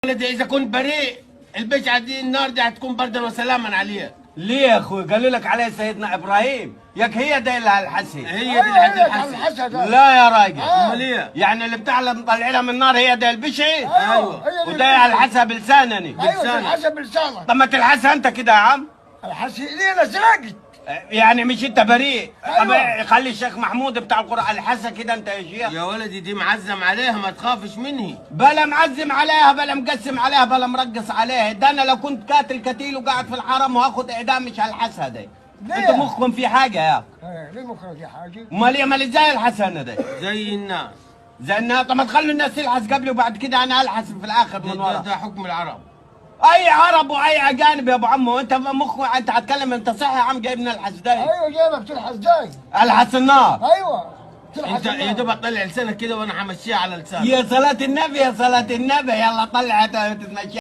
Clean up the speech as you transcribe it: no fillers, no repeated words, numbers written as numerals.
ولدي اذا كنت بريء البشعه دي النار دي هتكون بردا وسلاما عليها. ليه يا اخوي؟ قالوا لك عليه سيدنا ابراهيم، ياك هي دي الحسي. هي دي الحسي. لا يا راجل. امال ايه؟ يعني اللي بتاع مطلعينها من النار هي دي البشعه؟ ايوه. وده على حسب لسانني. ايوه حسب لسانك. طب ما تلحسها انت كده يا عم. الحسي ليه انا ساكت؟ يعني مش انت بريء؟ أيوة. خلي الشيخ محمود بتاع القرآن الحسا كده انت يا شيخ. يا ولدي دي معزم عليها ما تخافش مني. بلا معزم عليها بلا مقسم عليها بلا مرقص عليها، ده انا لو كنت قاتل قتيل وقاعد في الحرم وهاخد اعدام مش هالحسا ده. انتوا مخكم في حاجه يا ليه مخرج في حاجه؟ امال ازاي الحسنه ده؟ زي الناس. زي الناس. طب ما تخلوا الناس تلحس قبلي وبعد كده انا الحس في الاخر من ورا. ده حكم العرب. اي عرب واي اجانب يا ابو عمو، انت انت هتكلم انت صح يا عم جايبنا الحس ده. ايوه جايبك تلحس جاي. الحس النار. ايوه انت يا دوب طلع لسانك كده وانا همشيها على لسانك. يا صلاة النبي يا صلاة النبي، يلا طلع تتمشى.